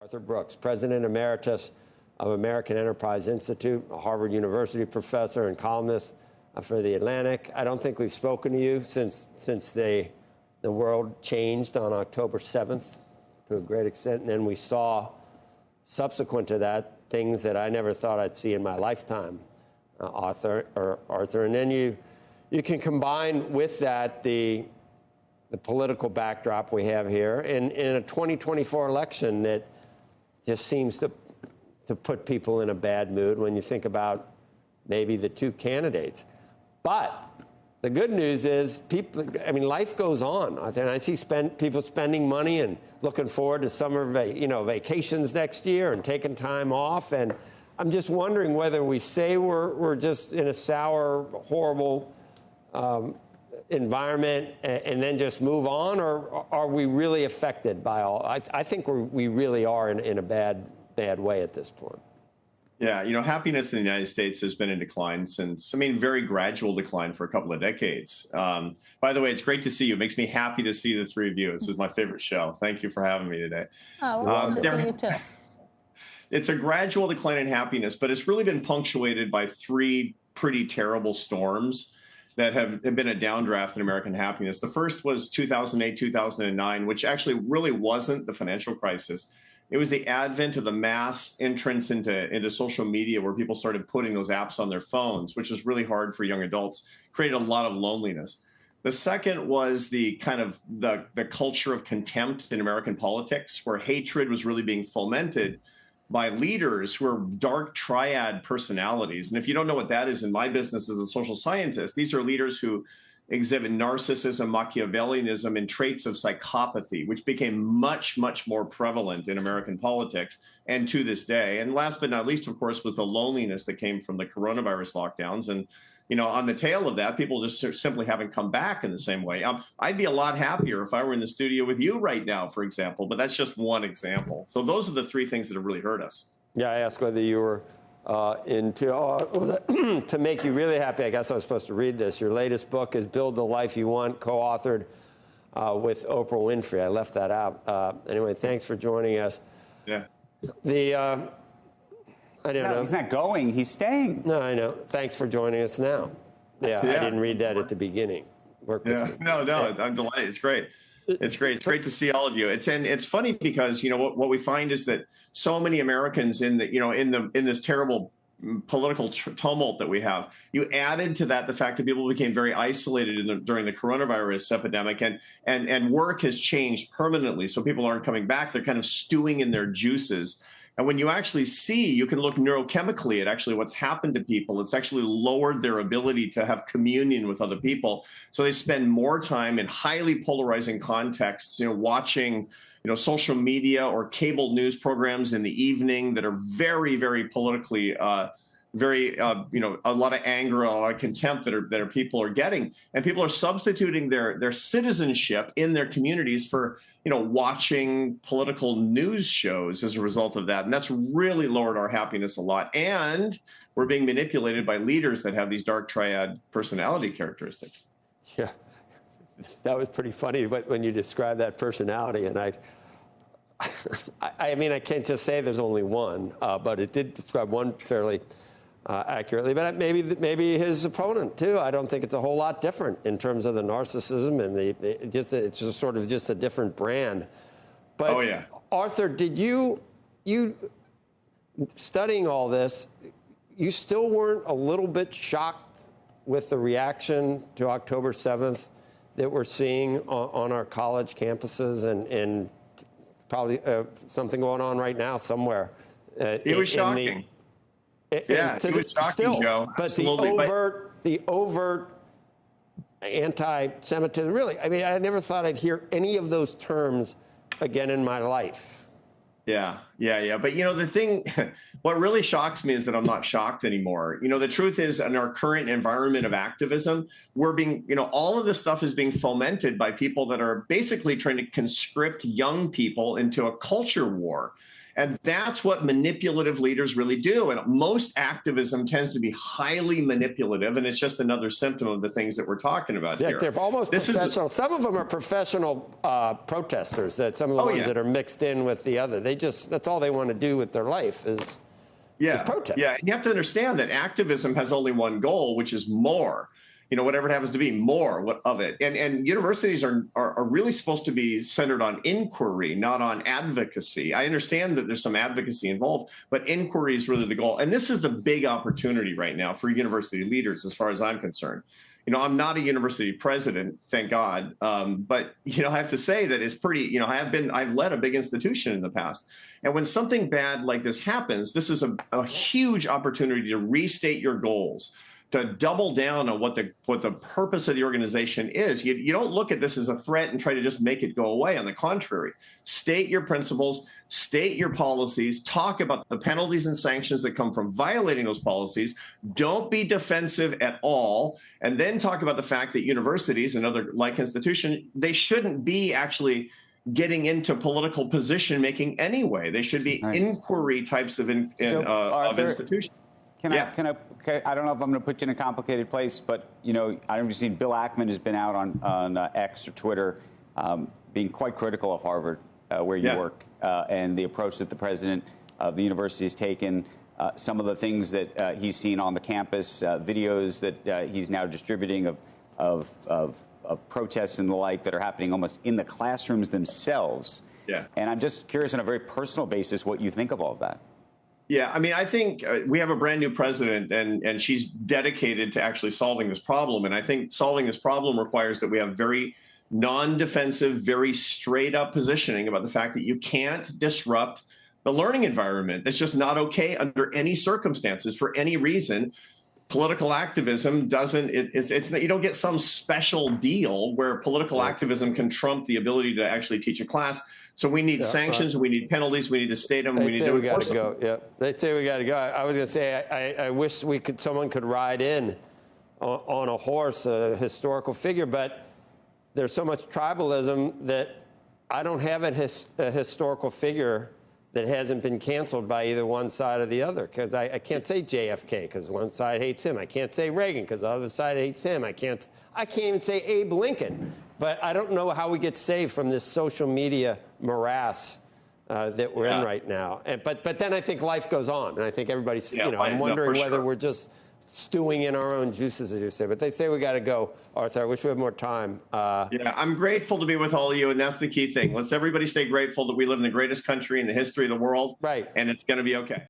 Arthur Brooks, President Emeritus of American Enterprise Institute, a Harvard University professor and columnist for The Atlantic. I don't think we've spoken to you since the world changed on October 7th to a great extent. And then we saw, subsequent to that, things that I never thought I'd see in my lifetime, Arthur. And then you can combine with that the political backdrop we have here in a 2024 election that just seems to put people in a bad mood when you think about maybe the two candidates. But the good news is life goes on. And I see people spending money and looking forward to summer vacations next year and taking time off. And I'm just wondering whether we say we're just in a sour, horrible environment and then just move on, or are we really affected by all? I think we really are in a bad way at this point. Yeah, happiness in the United States has been in decline since, very gradual decline for a couple of decades. By the way, it's great to see you. It makes me happy to see the three of you. This is my favorite show. Thank you for having me today. Oh, well, good to see you too. It's a gradual decline in happiness, but it's really been punctuated by three pretty terrible storms that have been a downdraft in American happiness. The first was 2008, 2009, which actually really wasn't the financial crisis. It was the advent of the mass entrance into social media, where people started putting those apps on their phones, which was really hard for young adults, created a lot of loneliness. The second was the kind of the culture of contempt in American politics, where hatred was really being fomented by leaders who are dark triad personalities. And if you don't know what that is, in my business as a social scientist, these are leaders who exhibit narcissism, Machiavellianism, and traits of psychopathy, which became much, much more prevalent in American politics and to this day. And last but not least, of course, was the loneliness that came from the coronavirus lockdowns. And, on the tail of that, people just simply haven't come back in the same way. I'd be a lot happier if I were in the studio with you right now, for example, but that's just one example. So those are the three things that have really hurt us. Yeah, I asked whether you were to make you really happy. I guess I was supposed to read this. Your latest book is Build the Life You Want, co-authored with Oprah Winfrey. I left that out. Anyway, thanks for joining us. Yeah. I don't know. He's not going. He's staying. No, I know. Thanks for joining us now. Yeah, I didn't read that at the beginning. No, I'm delighted. It's great. It's great. It's great to see all of you. It's funny because what we find is that so many Americans in this terrible political tumult that we have, you added to that the fact that people became very isolated during the coronavirus epidemic, and work has changed permanently. So people aren't coming back. They're kind of stewing in their juices. And when you actually see, you can look neurochemically at actually what's happened to people. It's actually lowered their ability to have communion with other people. So they spend more time in highly polarizing contexts, watching, social media or cable news programs in the evening that are very, very politically, a lot of anger, a lot of contempt that people are getting. And people are substituting their citizenship in their communities for, watching political news shows as a result of that. And that's really lowered our happiness a lot. And we're being manipulated by leaders that have these dark triad personality characteristics. Yeah, that was pretty funny when you described that personality. And I can't just say there's only one, but it did describe one fairly accurately. But maybe his opponent too. I don't think it's a whole lot different in terms of the narcissism and it's just sort of just a different brand. But oh, yeah. Arthur, did you studying all this, you still weren't a little bit shocked with the reaction to October 7th that we're seeing on our college campuses and probably something going on right now somewhere? It was shocking. It was shocking, Joe. But the overt anti-Semitism, really, I never thought I'd hear any of those terms again in my life. Yeah. But, the thing, what really shocks me is that I'm not shocked anymore. The truth is, in our current environment of activism, we're being, all of this stuff is being fomented by people that are basically trying to conscript young people into a culture war. And that's what manipulative leaders really do. And most activism tends to be highly manipulative. And it's just another symptom of the things that we're talking about here. They're almost professional. Some of them are professional protesters, that some of the ones that are mixed in with the other. That's all they want to do with their life is protest. Yeah, and you have to understand that activism has only one goal, which is more. Whatever it happens to be, more of it. And universities are really supposed to be centered on inquiry, not on advocacy. I understand that there's some advocacy involved, but inquiry is really the goal. And this is the big opportunity right now for university leaders, as far as I'm concerned. I'm not a university president, thank God. But, I have to say that it's pretty, I've led a big institution in the past. And when something bad like this happens, this is a huge opportunity to restate your goals, to double down on what the purpose of the organization is. You don't look at this as a threat and try to just make it go away. On the contrary, state your principles, state your policies, talk about the penalties and sanctions that come from violating those policies. Don't be defensive at all. And then talk about the fact that universities and other like institutions, they shouldn't be actually getting into political position making anyway. They should be inquiry types of institutions. I don't know if I'm going to put you in a complicated place, but, I don't know if you've seen Bill Ackman has been out on X or Twitter being quite critical of Harvard, where you work, and the approach that the president of the university has taken, some of the things that he's seen on the campus, videos that he's now distributing of protests and the like that are happening almost in the classrooms themselves. Yeah. And I'm just curious on a very personal basis what you think of all of that. Yeah, I think we have a brand new president, and she's dedicated to actually solving this problem. And I think solving this problem requires that we have very non-defensive, very straight up positioning about the fact that you can't disrupt the learning environment. That's just not okay under any circumstances for any reason. Political activism doesn't, you don't get some special deal where political activism can trump the ability to actually teach a class. So we need sanctions, we need penalties, we need to state them, we need to enforce them. They'd say we got to go. I was going to say, I wish someone could ride in on a horse, a historical figure, but there's so much tribalism that I don't have a historical figure that hasn't been canceled by either one side or the other. Because I can't say JFK because one side hates him. I can't say Reagan because the other side hates him. I can't even say Abe Lincoln. But I don't know how we get saved from this social media morass that we're in right now. But then I think life goes on, and I think everybody's. I'm wondering whether we're just stewing in our own juices, as you say. But they say we got to go, Arthur. I wish we had more time. I'm grateful to be with all of you, and that's the key thing. Let's everybody stay grateful that we live in the greatest country in the history of the world. Right. And it's going to be okay.